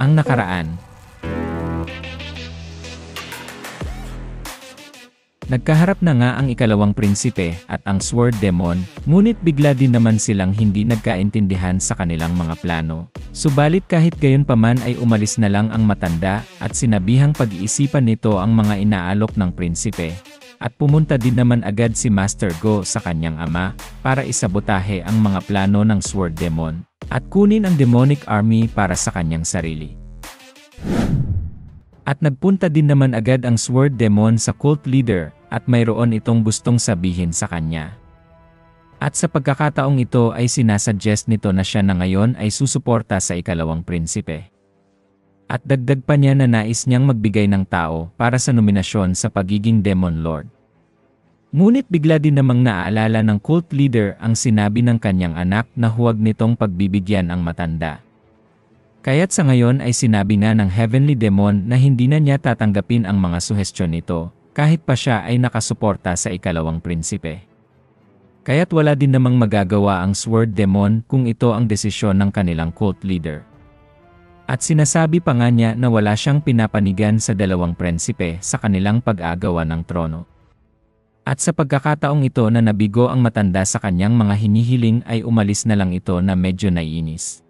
Ang nakaraan. Nagkaharap na nga ang ikalawang prinsipe at ang Sword Demon, ngunit bigla din naman silang hindi nagkaintindihan sa kanilang mga plano. Subalit kahit gayon paman ay umalis na lang ang matanda at sinabihang pag-iisipan nito ang mga inaalok ng prinsipe. At pumunta din naman agad si Master Go sa kanyang ama para isabotahe ang mga plano ng Sword Demon at kunin ang demonic army para sa kanyang sarili. At nagpunta din naman agad ang Sword Demon sa cult leader at mayroon itong gustong sabihin sa kanya. At sa pagkakataong ito ay sinasuggest nito na siya na ngayon ay susuporta sa ikalawang prinsipe. At dagdag pa niya na nais niyang magbigay ng tao para sa nominasyon sa pagiging Demon Lord. Ngunit bigla din namang naaalala ng cult leader ang sinabi ng kanyang anak na huwag nitong pagbibigyan ang matanda. Kaya't sa ngayon ay sinabi nga ng Heavenly Demon na hindi na niya tatanggapin ang mga suhestyon nito, kahit pa siya ay nakasuporta sa ikalawang prinsipe. Kaya't wala din namang magagawa ang Sword Demon kung ito ang desisyon ng kanilang cult leader. At sinasabi pa nga niya na wala siyang pinapanigan sa dalawang prinsipe sa kanilang pag-aagawan ng trono. At sa pagkakataong ito na nabigo ang matanda sa kanyang mga hinihiling ay umalis na lang ito na medyo naiinis.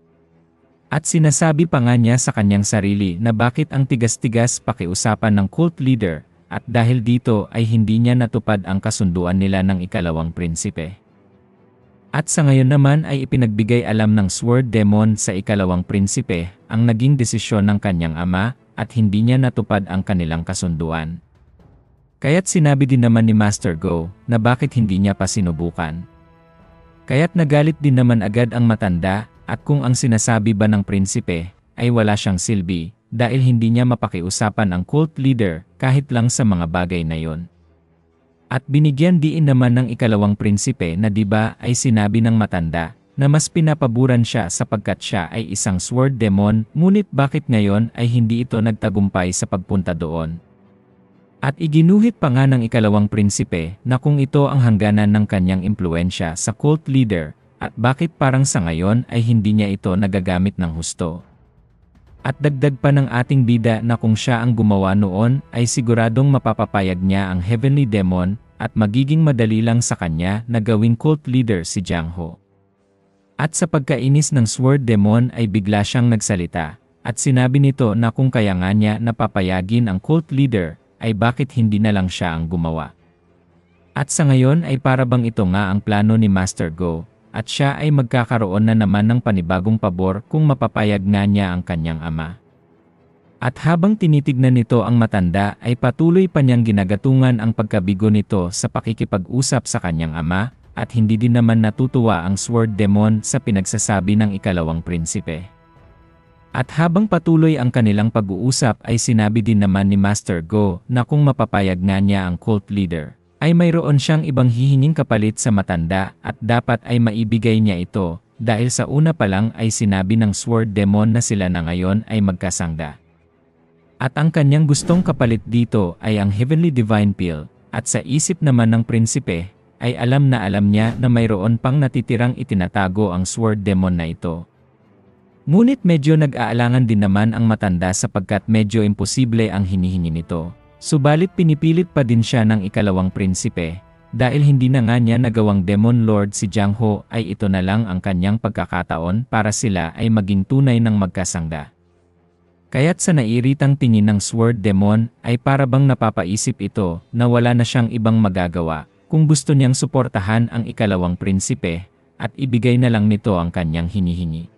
At sinasabi pa nga niya sa kanyang sarili na bakit ang tigas-tigas pakiusapan ng cult leader at dahil dito ay hindi niya natupad ang kasunduan nila ng ikalawang prinsipe. At sa ngayon naman ay ipinagbigay alam ng Sword Demon sa ikalawang prinsipe ang naging desisyon ng kanyang ama at hindi niya natupad ang kanilang kasunduan. Kaya't sinabi din naman ni Master Go na bakit hindi niya pa sinubukan. Kaya't nagalit din naman agad ang matanda. At kung ang sinasabi ba ng prinsipe ay wala siyang silbi dahil hindi niya mapakiusapan ang cult leader kahit lang sa mga bagay na yon. At binigyan diin naman ng ikalawang prinsipe na diba ay sinabi ng matanda na mas pinapaburan siya sapagkat siya ay isang Sword Demon ngunit bakit ngayon ay hindi ito nagtagumpay sa pagpunta doon. At iginuhit pa nga ng ikalawang prinsipe na kung ito ang hangganan ng kanyang impluensya sa cult leader, at bakit parang sa ngayon ay hindi niya ito nagagamit ng husto. At dagdag pa ng ating bida na kung siya ang gumawa noon ay siguradong mapapapayag niya ang Heavenly Demon at magiging madali lang sa kanya na gawing cult leader si Jiang Ho. At sa pagkainis ng Sword Demon ay bigla siyang nagsalita at sinabi nito na kung kaya nga niya napapayagin ang cult leader ay bakit hindi na lang siya ang gumawa. At sa ngayon ay parabang ito nga ang plano ni Master Go. At siya ay magkakaroon na naman ng panibagong pabor kung mapapayag nga niya ang kanyang ama. At habang tinitignan nito ang matanda ay patuloy pa niyang ginagatungan ang pagkabigo nito sa pakikipag-usap sa kanyang ama at hindi din naman natutuwa ang Sword Demon sa pinagsasabi ng ikalawang prinsipe. At habang patuloy ang kanilang pag-uusap ay sinabi din naman ni Master Go na kung mapapayag nga niya ang cult leader, ay mayroon siyang ibang hihinging kapalit sa matanda at dapat ay maibigay niya ito dahil sa una pa lang ay sinabi ng Sword Demon na sila na ngayon ay magkasangga. At ang kanyang gustong kapalit dito ay ang Heavenly Divine Pill at sa isip naman ng prinsipe ay alam niya na mayroon pang natitirang itinatago ang Sword Demon na ito. Ngunit medyo nag-aalangan din naman ang matanda sapagkat medyo imposible ang hinihingi nito. Subalit pinipilit pa din siya ng ikalawang prinsipe, dahil hindi na nga niya nagawang Demon Lord si Jiang Ho ay ito na lang ang kanyang pagkakataon para sila ay maging tunay ng magkasangga. Kaya't sa nairitang tingin ng Sword Demon ay parabang napapaisip ito na wala na siyang ibang magagawa kung gusto niyang suportahan ang ikalawang prinsipe at ibigay na lang nito ang kanyang hinihingi.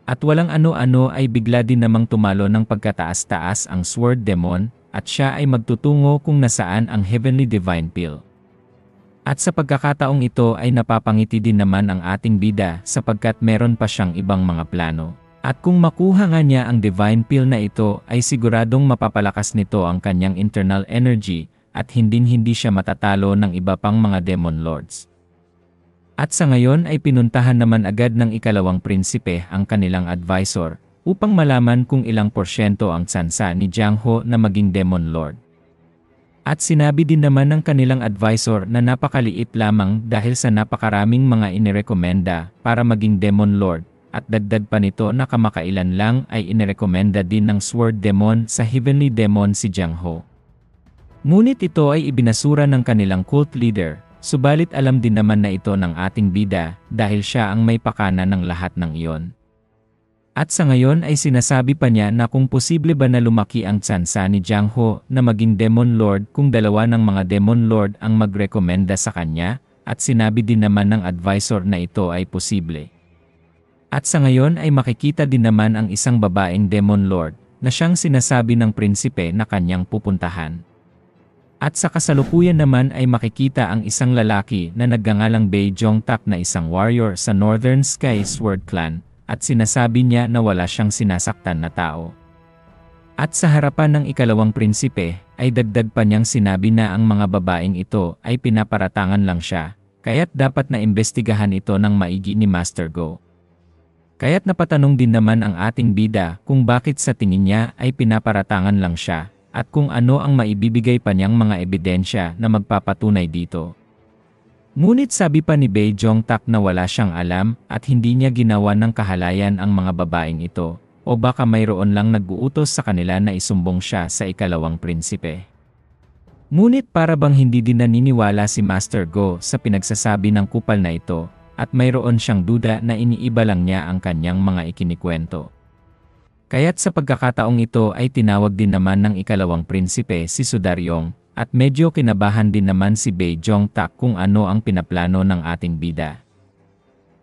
At walang ano-ano ay bigla din namang tumalo ng pagkataas-taas ang Sword Demon at siya ay magtutungo kung nasaan ang Heavenly Divine Pill. At sa pagkakataong ito ay napapangiti din naman ang ating bida sapagkat meron pa siyang ibang mga plano. At kung makuha nga niya ang Divine Pill na ito ay siguradong mapapalakas nito ang kanyang internal energy at hindi siya matatalo ng iba pang mga Demon Lords. At sa ngayon ay pinuntahan naman agad ng ikalawang prinsipe ang kanilang advisor upang malaman kung ilang porsyento ang tsansa ni Jiang Ho na maging Demon Lord. At sinabi din naman ng kanilang advisor na napakaliit lamang dahil sa napakaraming mga inirekomenda para maging Demon Lord at dagdag pa nito na kamakailan lang ay inirekomenda din ng Sword Demon sa Heavenly Demon si Jiang Ho. Ngunit ito ay ibinasura ng kanilang cult leader, subalit alam din naman na ito ng ating bida dahil siya ang may pakana ng lahat ng iyon. At sa ngayon ay sinasabi pa niya na kung posible ba na lumaki ang tsansa ni Jiang Ho na maging Demon Lord kung dalawa ng mga Demon Lord ang magrekomenda sa kanya, at sinabi din naman ng advisor na ito ay posible. At sa ngayon ay makikita din naman ang isang babaeng Demon Lord na siyang sinasabi ng prinsipe na kanyang pupuntahan. At sa kasalukuyan naman ay makikita ang isang lalaki na nagngangalang Bei Jongtak na isang warrior sa Northern Sky Sword Clan, at sinasabi niya na wala siyang sinasaktan na tao. At sa harapan ng ikalawang prinsipe ay dagdag pa niyang sinabi na ang mga babaeng ito ay pinaparatangan lang siya, kaya't dapat na imbestigahan ito ng maigi ni Master Go. Kaya't napatanong din naman ang ating bida kung bakit sa tingin niya ay pinaparatangan lang siya, at kung ano ang maibibigay pa niyang mga ebidensya na magpapatunay dito. Ngunit sabi pa ni Bei Jongtak na wala siyang alam at hindi niya ginawa ng kahalayan ang mga babaeng ito, o baka mayroon lang nag-uutos sa kanila na isumbong siya sa ikalawang prinsipe. Ngunit para bang hindi din naniniwala si Master Go sa pinagsasabi ng kupal na ito, at mayroon siyang duda na iniiba lang niya ang kanyang mga ikinikwento. Kaya't sa pagkakataong ito ay tinawag din naman ng ikalawang prinsipe si Sudaryong, at medyo kinabahan din naman si Bei Jongtak kung ano ang pinaplano ng ating bida.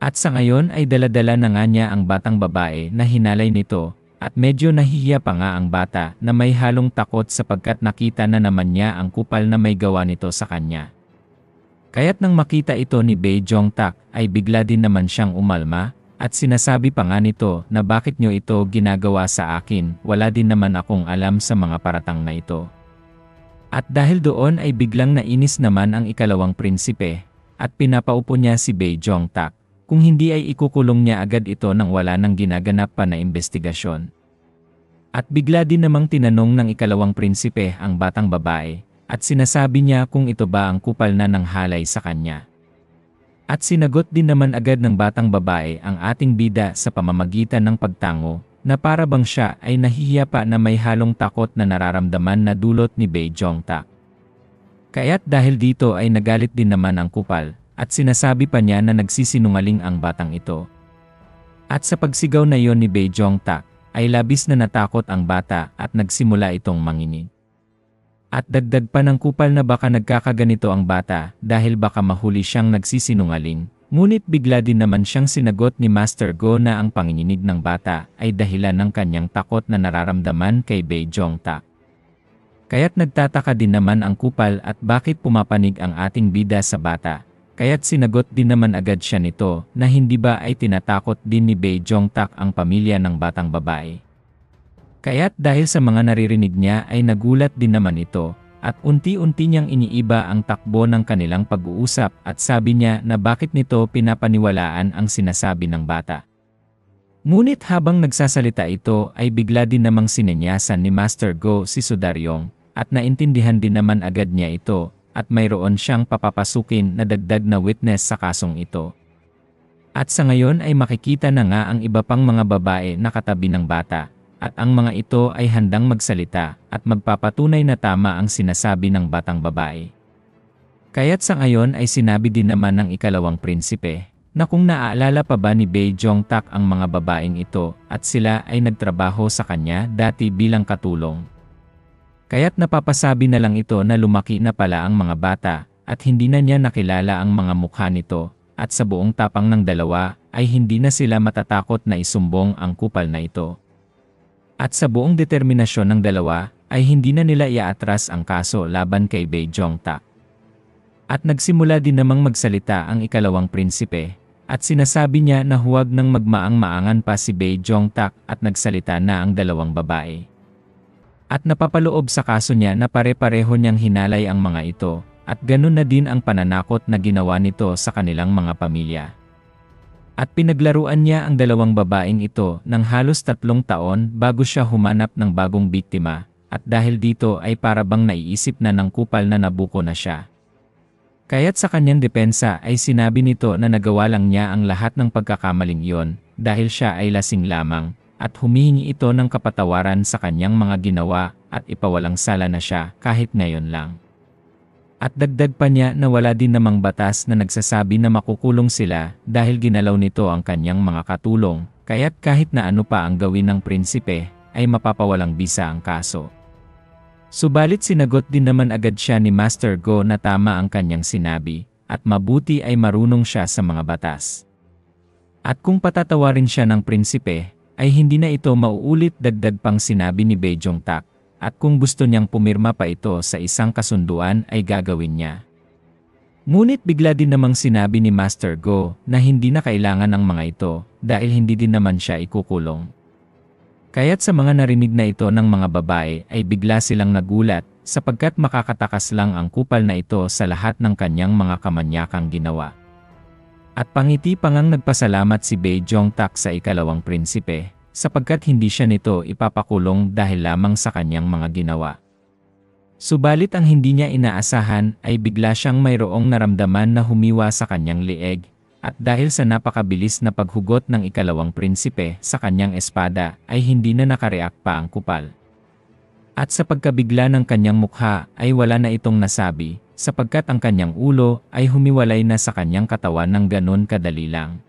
At sa ngayon ay daladala na nga niya ang batang babae na hinalay nito, at medyo nahihiya pa nga ang bata na may halong takot sapagkat nakita na naman niya ang kupal na may gawa nito sa kanya. Kaya't nang makita ito ni Bei Jongtak ay bigla din naman siyang umalma, at sinasabi pa nga nito na bakit nyo ito ginagawa sa akin, wala din naman akong alam sa mga paratang na ito. At dahil doon ay biglang nainis naman ang ikalawang prinsipe, at pinapaupo niya si Bei Jongtak, kung hindi ay ikukulong niya agad ito nang wala nang ginaganap pa na investigasyon. At bigla din namang tinanong ng ikalawang prinsipe ang batang babae, at sinasabi niya kung ito ba ang kupal na ng halay sa kanya. At sinagot din naman agad ng batang babae ang ating bida sa pamamagitan ng pagtango, na para bang siya ay nahihiya pa na may halong takot na nararamdaman na dulot ni Bei Jongtak. Kaya't dahil dito ay nagalit din naman ang kupal, at sinasabi pa niya na nagsisinungaling ang batang ito. At sa pagsigaw na iyon ni Bei Jongtak, ay labis na natakot ang bata at nagsimula itong manginig. At dagdag pa ng kupal na baka nagkakaganito ang bata dahil baka mahuli siyang nagsisinungaling, ngunit bigla din naman siyang sinagot ni Master Go na ang panginginig ng bata ay dahilan ng kanyang takot na nararamdaman kay Bei Jongtak. Kaya't nagtataka din naman ang kupal at bakit pumapanig ang ating bida sa bata, kaya't sinagot din naman agad siya nito na hindi ba ay tinatakot din ni Bei Jongtak ang pamilya ng batang babae. Kaya't dahil sa mga naririnig niya ay nagulat din naman ito, at unti-unti niyang iniiba ang takbo ng kanilang pag-uusap at sabi niya na bakit nito pinapaniwalaan ang sinasabi ng bata. Ngunit habang nagsasalita ito ay bigla din namang sinenyasan ni Master Go si Sudaryong, at naintindihan din naman agad niya ito, at mayroon siyang papapasukin na dagdag na witness sa kasong ito. At sa ngayon ay makikita na nga ang iba pang mga babae na katabi ng bata, at ang mga ito ay handang magsalita at magpapatunay na tama ang sinasabi ng batang babae. Kaya't sa ngayon ay sinabi din naman ng ikalawang prinsipe na kung naaalala pa ba ni Bei Jongtak ang mga babaeng ito at sila ay nagtrabaho sa kanya dati bilang katulong. Kaya't napapasabi na lang ito na lumaki na pala ang mga bata at hindi na niya nakilala ang mga mukha nito, at sa buong tapang ng dalawa ay hindi na sila matatakot na isumbong ang kupal na ito. At sa buong determinasyon ng dalawa, ay hindi na nila iaatras ang kaso laban kay Bei Jongtak. At nagsimula din namang magsalita ang ikalawang prinsipe, at sinasabi niya na huwag nang magmaang-maangan pa si Bei Jongtak at nagsalita na ang dalawang babae. At napapaloob sa kaso niya na pare-pareho niyang hinalay ang mga ito, at ganun na din ang pananakot na ginawa nito sa kanilang mga pamilya. At pinaglaruan niya ang dalawang babaeng ito ng halos 3 taon bago siya humanap ng bagong biktima, at dahil dito ay para bang naiisip na ng kupal na nabuko na siya. Kaya't sa kanyang depensa ay sinabi nito na nagawa lang niya ang lahat ng pagkakamaling iyon, dahil siya ay lasing lamang, at humihingi ito ng kapatawaran sa kanyang mga ginawa at ipawalang sala na siya kahit ngayon lang. At dagdag pa niya na wala din namang batas na nagsasabi na makukulong sila dahil ginalaw nito ang kanyang mga katulong, kaya't kahit na ano pa ang gawin ng prinsipe, ay mapapawalang bisa ang kaso. Subalit sinagot din naman agad siya ni Master Go na tama ang kanyang sinabi, at mabuti ay marunong siya sa mga batas. At kung patatawarin siya ng prinsipe, ay hindi na ito mauulit, dagdag pang sinabi ni Bae-jong-tak, at kung gusto niyang pumirma pa ito sa isang kasunduan ay gagawin niya. Ngunit bigla din namang sinabi ni Master Go na hindi na kailangan ng mga ito dahil hindi din naman siya ikukulong. Kaya't sa mga narinig na ito ng mga babae ay bigla silang nagulat sapagkat makakatakas lang ang kupal na ito sa lahat ng kanyang mga kamanyakang ginawa. At pangiti pangang nagpasalamat si Bae-jong-tak sa ikalawang prinsipe sapagkat hindi siya nito ipapakulong dahil lamang sa kanyang mga ginawa. Subalit ang hindi niya inaasahan ay bigla siyang mayroong naramdaman na humiwa sa kanyang lieg. At dahil sa napakabilis na paghugot ng ikalawang prinsipe sa kanyang espada ay hindi na nakareact pa ang kupal. At sa pagkabigla ng kanyang mukha ay wala na itong nasabi sapagkat ang kanyang ulo ay humiwalay na sa kanyang katawan ng ganon kadali lang.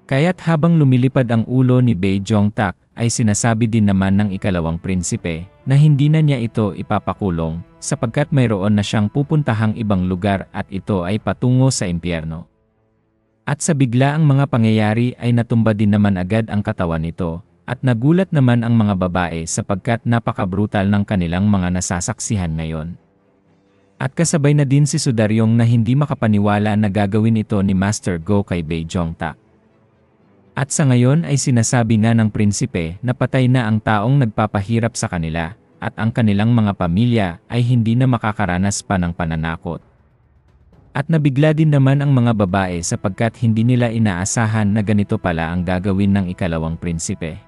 Kaya't habang lumilipad ang ulo ni Bae-jong-tak ay sinasabi din naman ng ikalawang prinsipe na hindi na niya ito ipapakulong sapagkat mayroon na siyang pupuntahang ibang lugar at ito ay patungo sa impyerno. At sa biglaang mga pangyayari ay natumba din naman agad ang katawan nito, at nagulat naman ang mga babae sapagkat napaka-brutal ng kanilang mga nasasaksihan ngayon. At kasabay na din si Sudaryong na hindi makapaniwala na gagawin ito ni Master Go kay Bae-jong-tak. At sa ngayon ay sinasabi nga ng prinsipe na patay na ang taong nagpapahirap sa kanila, at ang kanilang mga pamilya ay hindi na makakaranas pa ng pananakot. At nabigla din naman ang mga babae sapagkat hindi nila inaasahan na ganito pala ang gagawin ng ikalawang prinsipe.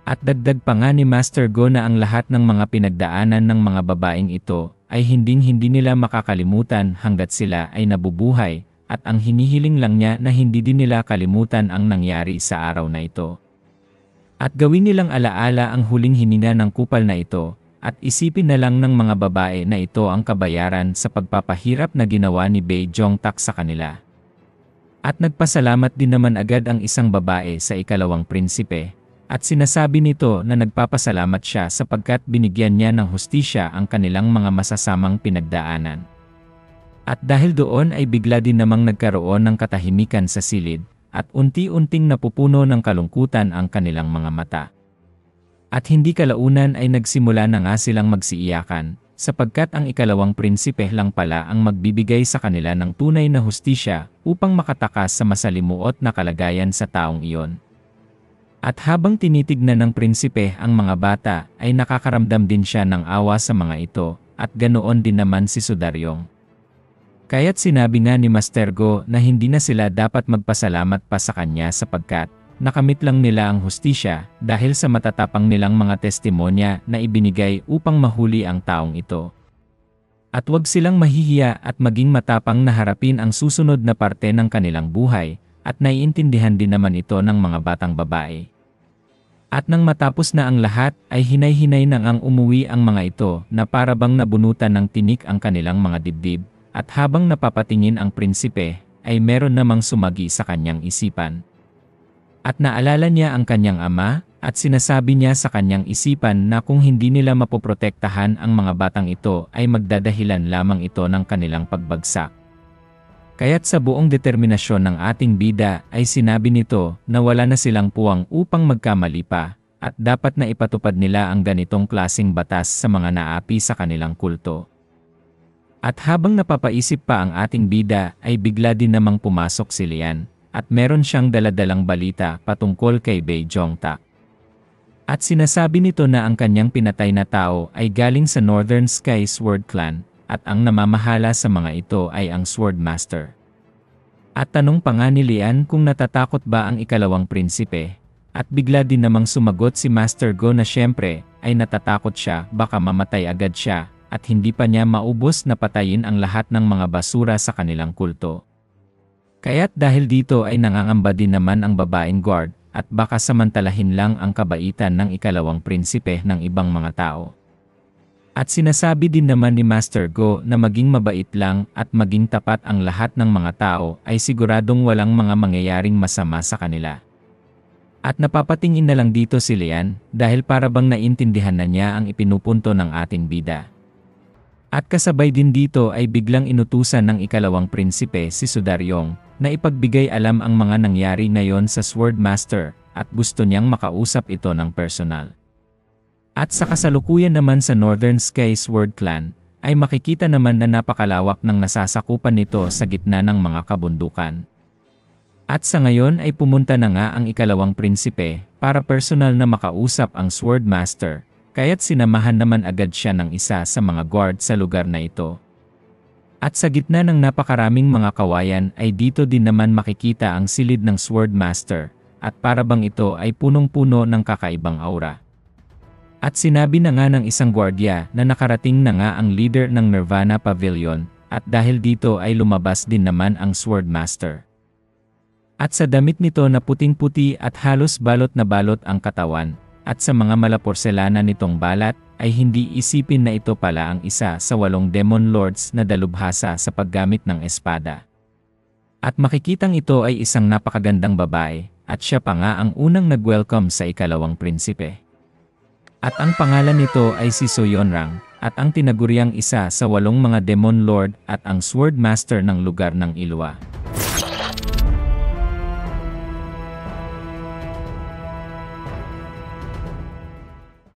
At dagdag pa nga ni Master Go na ang lahat ng mga pinagdaanan ng mga babaeng ito ay hindi nila makakalimutan hanggat sila ay nabubuhay, at ang hinihiling lang niya na hindi din nila kalimutan ang nangyari sa araw na ito. At gawin nilang alaala ang huling hininga ng kupal na ito, at isipin na lang ng mga babae na ito ang kabayaran sa pagpapahirap na ginawa ni Bae-jong-tak sa kanila. At nagpasalamat din naman agad ang isang babae sa ikalawang prinsipe, at sinasabi nito na nagpapasalamat siya sapagkat binigyan niya ng hustisya ang kanilang mga masasamang pinagdaanan. At dahil doon ay bigla din namang nagkaroon ng katahimikan sa silid, at unti-unting napupuno ng kalungkutan ang kanilang mga mata. At hindi kalaunan ay nagsimula na nga silang magsiiyakan, sapagkat ang ikalawang prinsipe lang pala ang magbibigay sa kanila ng tunay na hustisya upang makatakas sa masalimuot na kalagayan sa taong iyon. At habang tinitignan ng prinsipe ang mga bata ay nakakaramdam din siya ng awa sa mga ito, at ganoon din naman si Sudaryong. Kaya't sinabi nga ni Master Go na hindi na sila dapat magpasalamat pa sa kanya sapagkat nakamit lang nila ang hustisya dahil sa matatapang nilang mga testimonya na ibinigay upang mahuli ang taong ito. At huwag silang mahihiya at maging matapang na harapin ang susunod na parte ng kanilang buhay, at naiintindihan din naman ito ng mga batang babae. At nang matapos na ang lahat ay hinay-hinay nang ang umuwi ang mga ito na para bang nabunutan ng tinik ang kanilang mga dibdib, at habang napapatingin ang prinsipe ay meron namang sumagi sa kanyang isipan. At naalala niya ang kanyang ama, at sinasabi niya sa kanyang isipan na kung hindi nila mapoprotektahan ang mga batang ito ay magdadahilan lamang ito ng kanilang pagbagsak. Kaya't sa buong determinasyon ng ating bida ay sinabi nito na wala na silang puwang upang magkamali pa, at dapat na ipatupad nila ang ganitong klasing batas sa mga naapi sa kanilang kulto. At habang napapaisip pa ang ating bida ay bigla din namang pumasok si Lian, at meron siyang daladalang balita patungkol kay Bae-jong-tak. At sinasabi nito na ang kanyang pinatay na tao ay galing sa Northern Sky Sword Clan, at ang namamahala sa mga ito ay ang Sword Master. At tanong pa nga ni Lian kung natatakot ba ang ikalawang prinsipe, at bigla din namang sumagot si Master Go na siyempre ay natatakot siya, baka mamatay agad siya, at hindi pa niya maubos na patayin ang lahat ng mga basura sa kanilang kulto. Kaya't dahil dito ay nangangamba din naman ang babaeng guard, at baka samantalahin lang ang kabaitan ng ikalawang prinsipe ng ibang mga tao. At sinasabi din naman ni Master Go na maging mabait lang at maging tapat ang lahat ng mga tao ay siguradong walang mga mangyayaring masama sa kanila. At napapatingin na lang dito si Lian dahil para bang naintindihan na niya ang ipinupunto ng ating bida. At kasabay din dito ay biglang inutusan ng ikalawang prinsipe si Sudaryong na ipagbigay alam ang mga nangyari ngayon sa Sword Master at gusto niyang makausap ito ng personal. At sa kasalukuyan naman sa Northern Sky Sword Clan ay makikita naman na napakalawak ng nasasakupan nito sa gitna ng mga kabundukan. At sa ngayon ay pumunta na nga ang ikalawang prinsipe para personal na makausap ang Sword Master. Kaya't sinamahan naman agad siya ng isa sa mga guard sa lugar na ito. At sa gitna ng napakaraming mga kawayan ay dito din naman makikita ang silid ng Sword Master, at para bang ito ay punong-puno ng kakaibang aura. At sinabi na nga ng isang gwardiya na nakarating na nga ang leader ng Nirvana Pavilion, at dahil dito ay lumabas din naman ang Sword Master. At sa damit nito na puting-puti at halos balot na balot ang katawan, at sa mga malaporselana nitong balat, ay hindi isipin na ito pala ang isa sa 8 Demon Lords na dalubhasa sa paggamit ng espada. At makikitang ito ay isang napakagandang babae, at siya pa nga ang unang nag-welcome sa ikalawang prinsipe. At ang pangalan nito ay si Soyonrang, at ang tinaguriang isa sa 8 mga Demon Lord at ang Sword Master ng lugar ng Ilwa.